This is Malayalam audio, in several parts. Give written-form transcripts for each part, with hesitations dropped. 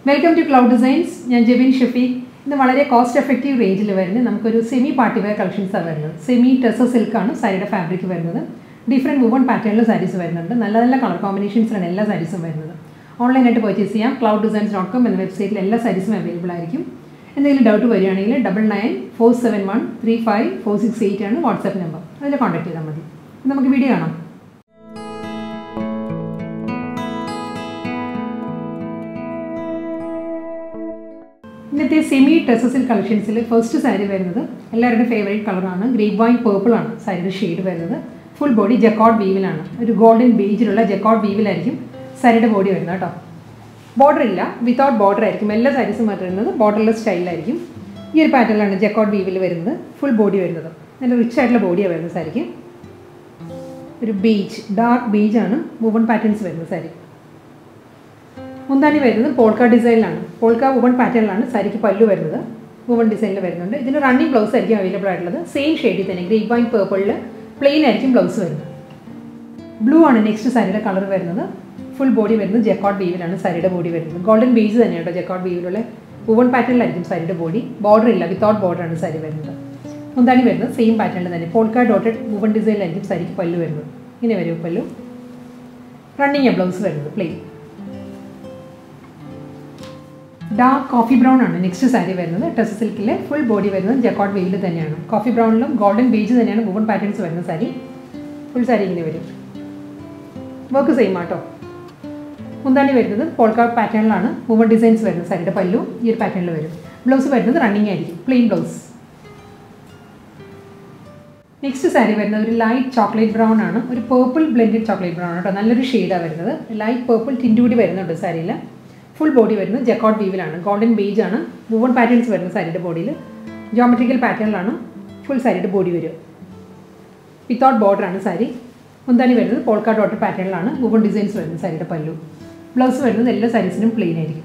Welcome to Cloud Designs. I am Jebin Shafiq. This is a cost effective range. We have semi party wear collections. Semi Tusser Silk side fabric. Different woven patterns sarees. Color combinations and sarees. Online at purchase clouddesigns.com and website all sarees available. If you doubt 9947135468 WhatsApp number. Contact the video. This semi Tusser Silk collections first saree is favorite color grapevine purple saree shade full body jacquard weave golden beige jacquard weave saree body border without border all sarees borderless style this pattern jacquard weave full body rich body saree beige dark beige woven patterns saree Mundani verunu polka design lanu polka woven pattern lanu saree ki pallu varunadu woven design la varunundu idinu running blouse arikkum available aayittulladu same shade thane grapevine purple la plain arikkum blouse varunadu blue aanu next saree la color varunadu full body varunadu jacquard weave lanu saree la body varunadu golden beige thane ട്ടോ jacquard weave la woven pattern la arikkum saree la body border illa without border aanu saree varunadu mundani varunadu same pattern la thane polka dotted woven design la arikkum saree ki pallu varunadu ingane varu pallu running a blouse varunadu plain dark coffee brown next saree Tusser Silk full body jacquard weave coffee brown golden beige woven patterns saree full saree work same mundani polka pattern woven designs saree pallu ee pattern blouse running plain blouse next saree light chocolate brown purple blended chocolate brown nalloru shade light purple tint udi varunundu saree full body jacquard weave golden beige woven patterns saree body geometrical pattern full saree body without border saree mundani polka dot pattern woven designs saree pallu blouse all sarees plain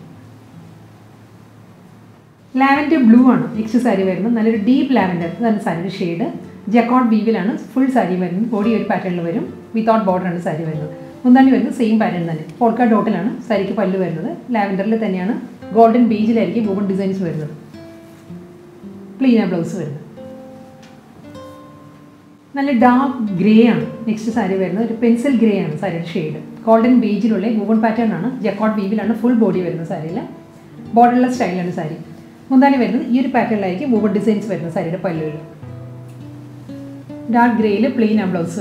lavender blue next saree nalloru deep lavender saree shade jacquard weave full saree body pattern without border saree Mundani same pattern polka dot saree ki pallu lavender golden beige woven designs plain blouse dark grey next saree pencil grey saree shade golden beige woven pattern jacquard weave full body saree borderless style saree mundani ee pattern woven designs saree pallu dark grey plain blouse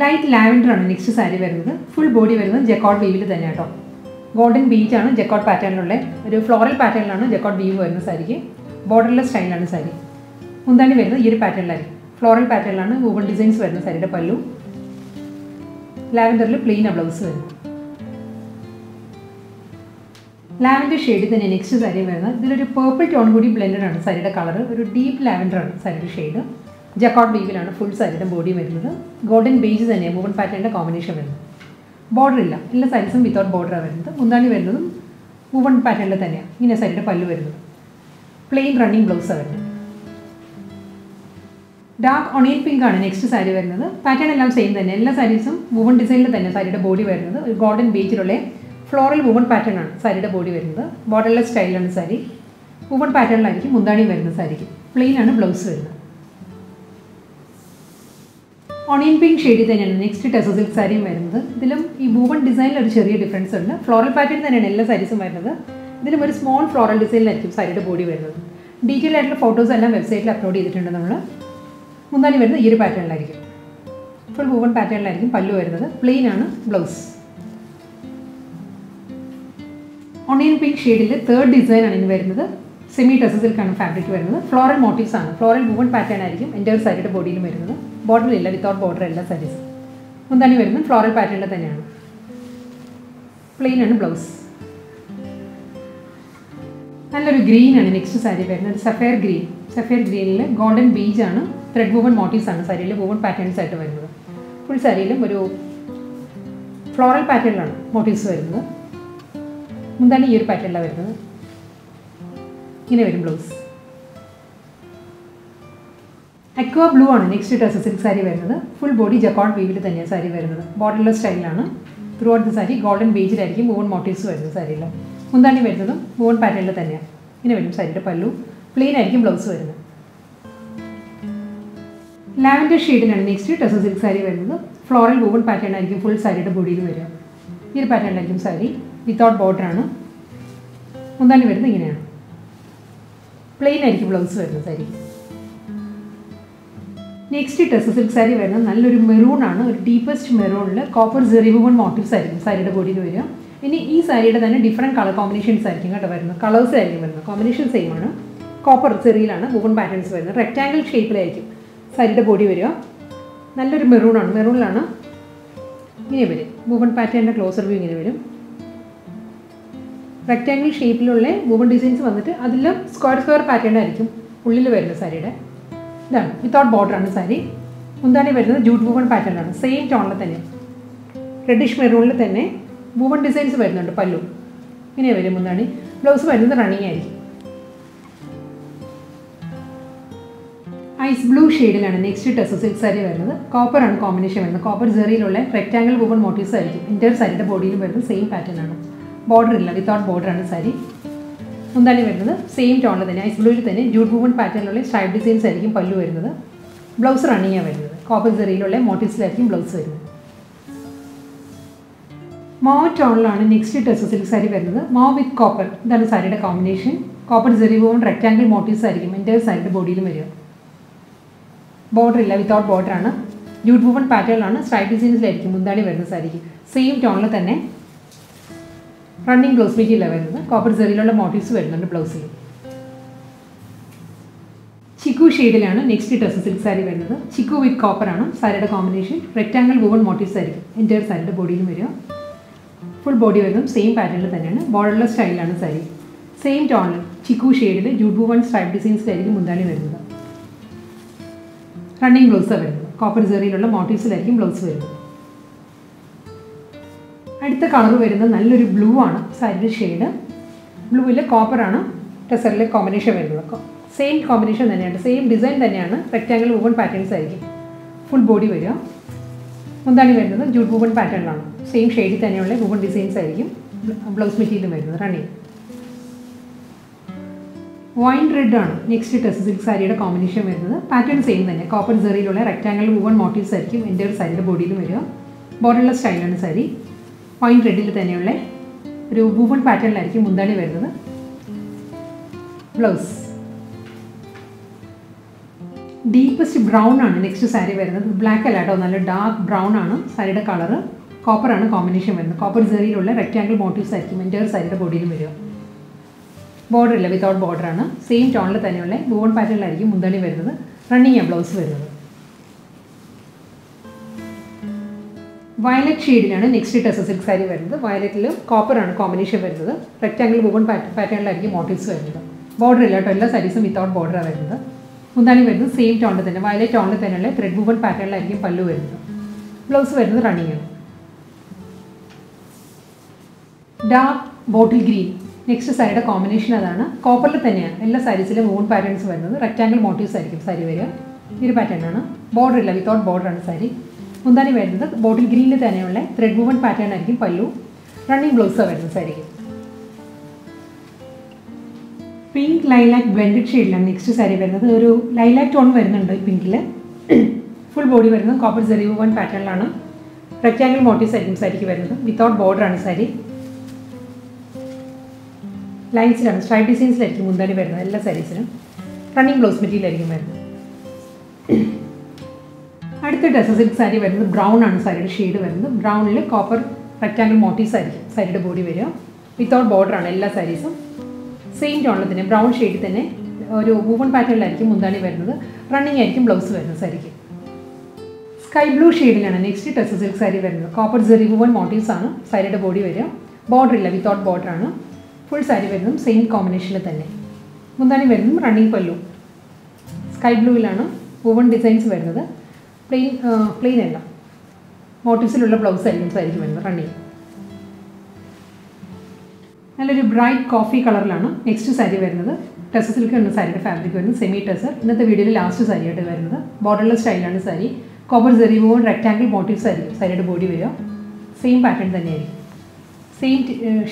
light lavender next saree full body jacquard weave golden beige jacquard pattern floral pattern jacquard weave saree borderless style saree mundani ee pattern floral pattern woven designs saree pallu lavender plain blouse lavender shade next saree idilu purple tone goodi blended saree color deep lavender saree shade jacquard weave full saree body golden beige woven pattern combination border illa illa sarees without border mundani woven pattern ingane saree pallu plain running blouse dark onion pink next saree pattern ellam same ella sarees woven design saree body golden beige floral woven pattern saree body borderless style saree woven pattern mundani saree plain blouse Onion pink shade next Tusser Silk saree this woven design difference floral pattern all sarees this small floral design saree body detailed photos website upload mundani ee pattern full woven pattern pallu plain blouse Onion pink shade third design semi Tusser Silk fabric floral motifs floral woven pattern entire saree body border illa without border ella sarees mundani floral pattern plain blouse nalloru green next saree sapphire green golden beige thread woven motifs saree woven patterns full saree floral pattern motifs mundani ee pattern ingane blouse aqua blue next Tusser Silk saree full body jacquard weave saree borderless style throughout the sari golden ബേജിലായിരിക്കും വുവൺ മോട്ടീവ്സ് വരുന്നത് സാരിയിൽ. മുന്താണി വരുന്നതും വുവൺ പാറ്റേണിൽ തന്നെയാണ്. ഇങ്ങനെ വരും സാരിയുടെ പല്ലു. പ്ലെയിൻ ആയിരിക്കും ബ്ലൗസ് വരുന്നത്. ലാവൻഡർ ഷെയ്ഡിലാണ് നെക്സ്റ്റ് ടസർ സിൽക്ക് സാരി വരുന്നത്. ഫ്ലോറൽ വുവൺ പാറ്റേൺ ആയിരിക്കും ഫുൾ സാരിയുടെ ബോഡിയിൽ വരിക. ഈ ഒരു പാറ്റേണിലായിരിക്കും സാരി. വിത്തൗട്ട് ബോർഡറാണ്. മുന്താണി വരുന്നത് ഇങ്ങനെയാണ്. പ്ലെയിൻ ആയിരിക്കും ബ്ലൗസ് വരുന്നത് സാരി. നെക്സ്റ്റ് ടസർ സിൽക്ക് സാരി വരുന്നത് നല്ലൊരു മെറൂണാണ്. ഒരു deepest മെറൂണിൽ copper zari woven motifs ആയിരിക്കും സാരിയുടെ ബോഡിയിൽ വരിക. ഇനി ഈ സാരിയുടെ തന്നെ ഡിഫറെൻറ്റ് കളർ കോമ്പിനേഷൻസ് ആയിരിക്കും കേട്ടോ വരുന്നത്. കളേഴ്സ് ആയിരിക്കും വരുന്നത്. കോമ്പിനേഷൻ സെയിം ആണ്. കോപ്പർ സെറിയിലാണ് വുവൺ പാറ്റേൺസ് വരുന്നത്. റെക്റ്റാങ്കിൾ ഷേപ്പിലായിരിക്കും സാരിയുടെ ബോഡി വരിക. നല്ലൊരു മെറൂണാണ്. മെറൂണിലാണ് ഇങ്ങനെ വരും. വുവൺ പാറ്റേണിൻ്റെ ക്ലോസർ വ്യൂ ഇങ്ങനെ വരും. റെക്റ്റാങ്കിൾ ഷേപ്പിലുള്ള വുവൺ ഡിസൈൻസ് വന്നിട്ട് അതിലും സ്ക്വയർ പാറ്റേൺ ആയിരിക്കും ഉള്ളിൽ വരുന്നത് സാരിയുടെ. ഇതാണ് വിത്തൗട്ട് ബോർഡറാണ് സാരി. മുന്താണി വരുന്നത് ജൂട്ട് വുവൺ പാറ്റേണിലാണ്. സെയിം ടോണിൽ തന്നെ റെഡിഷ് മെറൂണിൽ തന്നെ വുവൺ ഡിസൈൻസ് വരുന്നുണ്ട്. പല്ലു ഇങ്ങനെ വരും മുന്താണി. ബ്ലൗസ് വരുന്നത് റണ്ണിങ് ആയിരിക്കും. ഐസ് ബ്ലൂ ഷെയ്ഡിലാണ് നെക്സ്റ്റ് ടസർ സിൽക്ക് സാരി വരുന്നത്. കോപ്പറാണ് കോമ്പിനേഷൻ വരുന്നത്. കോപ്പർ ജെറിയിലുള്ള റെക്റ്റാങ്കിൾ വുവൺ മോട്ടീവ്സ് ആയിരിക്കും ഇന്റർ സാരിയുടെ ബോഡിയിൽ വരുന്നത്. സെയിം പാറ്റേൺ ആണ്. ബോർഡർ ഇല്ല, വിത്തൗട്ട് ബോർഡറാണ് സാരി. മുന്താണി വരുന്നത് സെയിം ടോണിൽ തന്നെ ഐസ് ബ്ലൂവിൽ തന്നെ ജൂട്ട് വുവൺ പാറ്റേണിലുള്ള സ്ട്രൈപ്പ് ഡിസൈൻസ് ആയിരിക്കും പല്ലു വരുന്നത്. ബ്ലൗസ് റണ്ണിങ്ങാണ് വരുന്നത്. കോപ്പർ ജെറിയിലുള്ള മോട്ടീവ്സിലായിരിക്കും ബ്ലൗസ് വരുന്നത്. മാവ് ടോണിലാണ് നെക്സ്റ്റ് ടസർ സിൽക്ക് സാരി വരുന്നത്. മാവ് വിത്ത് കോപ്പർ, ഇതാണ് സാരിയുടെ combination. Copper Jerry woven rectangle motifs ആയിരിക്കും ഇന്റർ സാരിയുടെ ബോഡിയിലും വരിക. ബോർഡർ ഇല്ല, വിത്തൗട്ട് ബോർഡറാണ്. ജൂട്ട് വുവൺ പാറ്റേണിലാണ് സ്ട്രൈപ്പ് ഡിസൈൻസിലായിരിക്കും മുന്താണി വരുന്നത് സാരിക്ക്. സെയിം ടോണിൽ തന്നെ റണ്ണിങ് ബ്ലൗസ് മെറ്റീരിയലാണ് വരുന്നത്. കോപ്പർ സെറിയിലുള്ള മോട്ടീവ്സ് വരുന്നുണ്ട് ബ്ലൗസിൽ. ചിക്കു ഷെയ്ഡിലാണ് നെക്സ്റ്റ് ടസർ സിൽക്ക് സാരി വരുന്നത്. ചിക്കു വിത്ത് കോപ്പറാണ് സാരിയുടെ കോമ്പിനേഷൻ. റെക്റ്റാങ്കിൾ വുവൺ മോട്ടീവ്സ് ആയിരിക്കും എൻറ്റയർ സാരിയുടെ ബോഡിയിലും വരിക. ഫുൾ ബോഡി വരുന്നതും സെയിം പാറ്റേണിൽ തന്നെയാണ്. ബോർഡർലെസ് സ്റ്റൈലാണ് സാരി. സെയിം ടോണിൽ ചിക്കു ഷെയ്ഡിൽ ജൂട്ട് വുവൺ സ്ട്രൈപ്പ് ഡിസൈൻസിലായിരിക്കും മുന്താണി വരുന്നത്. റണ്ണിങ് ബ്ലൗസാണ് വരുന്നത്. കോപ്പർ സെറിയിലുള്ള മോട്ടീവ്സിലായിരിക്കും ബ്ലൗസ് വരുന്നത്. അടുത്ത കളർ വരുന്നത് നല്ലൊരു ബ്ലൂ ആണ് സാരിയുടെ ഷെയ്ഡ്. ബ്ലൂവിൽ കോപ്പറാണ് ടെസറിലെ കോമ്പിനേഷൻ വരുന്നത്. സെയിം കോമ്പിനേഷൻ തന്നെയാണ്, സെയിം ഡിസൈൻ തന്നെയാണ്. റെക്റ്റാങ്കിൾ വുവൺ പാറ്റേൺസ് ആയിരിക്കും ഫുൾ ബോഡി വരിക. മുന്താണി വരുന്നത് ജൂട്ട് വുവൺ പാറ്റേണിലാണ്. സെയിം ഷെയ്ഡിൽ തന്നെയുള്ള വുവൺ ഡിസൈൻസ് ആയിരിക്കും ബ്ലൗസ് മെറ്റീരിയൽ വരുന്നത്. റണ്ണിങ് വൈൻ റെഡ് ആണ് നെക്സ്റ്റ് ടസർ സിൽക്ക് സാരിയുടെ കോമ്പിനേഷൻ വരുന്നത്. പാറ്റേൺ സെയിം തന്നെ. കോപ്പർ സെറിയിലുള്ള റെക്റ്റാങ്കിൾ വുവൺ മോട്ടീവ്സ് ആയിരിക്കും എൻ്റെ ഒരു സാരിയുടെ ബോഡിയിലും വരിക. ബോർഡർലെസ് സ്റ്റൈലാണ് സാരി. വൈൻ റെഡിൽ തന്നെയുള്ള ഒരു വുവൺ പാറ്റേണിലായിരിക്കും മുന്താണി വരുന്നത്. ബ്ലൗസ് ഡീപ്പസ്റ്റ് ബ്രൗൺ ആണ് നെക്സ്റ്റ് സാരി വരുന്നത്. ബ്ലാക്ക് അല്ല കേട്ടോ, നല്ല ഡാർക്ക് ബ്രൗൺ ആണ് സാരിയുടെ കളറ്. കോപ്പറാണ് കോമ്പിനേഷൻ വരുന്നത്. കോപ്പർ സെറിയിലുള്ള റെക്റ്റാങ്കിൾ മോട്ടീവ്സ് ആയിരിക്കും എൻ്റെ ഒരു സാരിയുടെ ബോഡിയിലും വരിക. ബോർഡർ ഇല്ല, വിത്തൗട്ട് ബോർഡറാണ്. സെയിം ടോണിൽ തന്നെയുള്ള വുവൺ പാറ്റേണിലായിരിക്കും മുന്താണി വരുന്നത്. റണ്ണിങ് ബ്ലൗസ് വരുന്നത്. വയലറ്റ് ഷെയ്ഡിലാണ് നെക്സ്റ്റ് ടസർ സിൽക്ക് സാരി വരുന്നത്. വയലറ്റിൽ കോപ്പറാണ് കോമ്പിനേഷൻ വരുന്നത്. റെക്റ്റാങ്കിൾ വുവൺ പാറ്റേണിലായിരിക്കും മോട്ടീവ്സ് വരുന്നത്. ബോർഡർ ഇല്ല കേട്ടോ, എല്ലാ സാരീസും വിത്തൗട്ട് ബോർഡറാണ് വരുന്നത്. മുന്താണി വരുന്നത് സെയിം ടോണിൽ തന്നെ വയലറ്റ് ടോണിൽ തന്നെയുള്ള ത്രെഡ് വുവൺ പാറ്റേണിലായിരിക്കും പല്ലു വരുന്നത്. ബ്ലൗസ് വരുന്നത് റണ്ണിങ് ആണ്. ഡാർക്ക് ബോട്ടിൽ ഗ്രീൻ നെക്സ്റ്റ് സാരിയുടെ കോമ്പിനേഷൻ അതാണ്. കോപ്പറിൽ തന്നെയാണ് എല്ലാ സാരീസിലും വുവൺ പാറ്റേൺസ് വരുന്നത്. റെക്റ്റാങ്കിൾ മോട്ടീവ്സ് ആയിരിക്കും സാരി വരിക. ഈ ഒരു പാറ്റേൺ ആണ്. ബോർഡർ ഇല്ല, വിത്തൗട്ട് ബോർഡറാണ് സാരി. മുന്താണി വരുന്നത് ബോട്ടിൽ ഗ്രീനിൽ തന്നെയുള്ള ത്രെഡ് വുവൺ പാറ്റേൺ ആയിരിക്കും പല്ലു. റണ്ണിങ് ബ്ലൗസാണ് വരുന്നത് സാരിക്ക്. പിങ്ക് ലൈലാക്ക് ബ്ലെൻഡഡ് ഷെയ്ഡിലാണ് നെക്സ്റ്റ് സാരി വരുന്നത്. ഒരു ലൈലാക്ക് ടോൺ വരുന്നുണ്ട് പിങ്കിൽ. ഫുൾ ബോഡി വരുന്നത് കോപ്പർ സെറി വുവൺ പാറ്റേണിലാണ്. റെക്റ്റാങ്കിൾ മോട്ടീവ്സ് ആയിരിക്കും സാരിക്ക് വരുന്നത്. വിത്തൗട്ട് ബോർഡറാണ് സാരി. ലൈൻസിലാണ് സ്ട്രൈപ്പ് ഡിസൈൻസിലായിരിക്കും മുന്താണി വരുന്നത് എല്ലാ സാരീസിനും. റണ്ണിങ് ബ്ലൗസ് മെറ്റീരിയൽ ആയിരിക്കും വരുന്നത്. അടുത്ത ടസർ സിൽക്ക് സാരി വരുന്നത് ബ്രൗൺ ആണ് സാരിയുടെ ഷെയ്ഡ് വരുന്നത്. ബ്രൗണിൽ കോപ്പർ റെക്റ്റാങ്കിൾ മോട്ടീവ്സ് ആയിരിക്കും സാരിയുടെ ബോഡി വരിക. വിത്തൗട്ട് ബോർഡറാണ് എല്ലാ സാരീസും. സെയിം ടോണിൽ തന്നെ ബ്രൗൺ ഷെയ്ഡിൽ തന്നെ ഒരു വുവൺ പാറ്റേണിലായിരിക്കും മുന്താണി വരുന്നത്. റണ്ണിങ് ആയിരിക്കും ബ്ലൗസ് വരുന്നത് സാരിക്ക്. സ്കൈ ബ്ലൂ ഷെയ്ഡിലാണ് നെക്സ്റ്റ് ടസർ സിൽക്ക് സാരി വരുന്നത്. കോപ്പർ സെറി വുവൺ മോട്ടീവ്സ് ആണ് സാരിയുടെ ബോഡി വരിക. ബോർഡർ ഇല്ല, വിത്തൗട്ട് ബോർഡറാണ്. ഫുൾ സാരി വരുന്നതും സെയിം കോമ്പിനേഷനിൽ തന്നെ. മുന്താണി വരുന്നതും റണ്ണിങ് പല്ലു. സ്കൈ ബ്ലൂവിലാണ് വുവൺ ഡിസൈൻസ് വരുന്നത്. പ്ലെയിൻ അല്ല, മോട്ടീവ്സിലുള്ള ബ്ലൗസ് ആയിരിക്കും സാരിക്ക് വരുന്നത്. റണ്ണിങ് നല്ലൊരു ബ്രൈറ്റ് കോഫി കളറിലാണ് നെക്സ്റ്റ് സാരി വരുന്നത്. ടസർ സിൽക്ക് എന്ന സാരിയുടെ ഫാബ്രിക് വരുന്നത് സെമി ടസർ. ഇന്നത്തെ വീഡിയോയിൽ ലാസ്റ്റ് സാരിയായിട്ട് വരുന്നത്. ബോർഡർലെസ് സ്റ്റൈലാണ് സാരി. Copper zari woven rectangle motifs ആയിരിക്കും സാരിയുടെ ബോഡി വരിക. സെയിം പാറ്റേൺ തന്നെയായിരിക്കും. സെയിം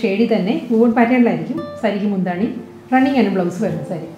ഷെയ്ഡിൽ തന്നെ വൂവൺ പാറ്റേണിലായിരിക്കും സാരിക്ക് മുന്താണി. റണ്ണിങ് ആണ് ബ്ലൗസ് വരുന്നത് സാരി.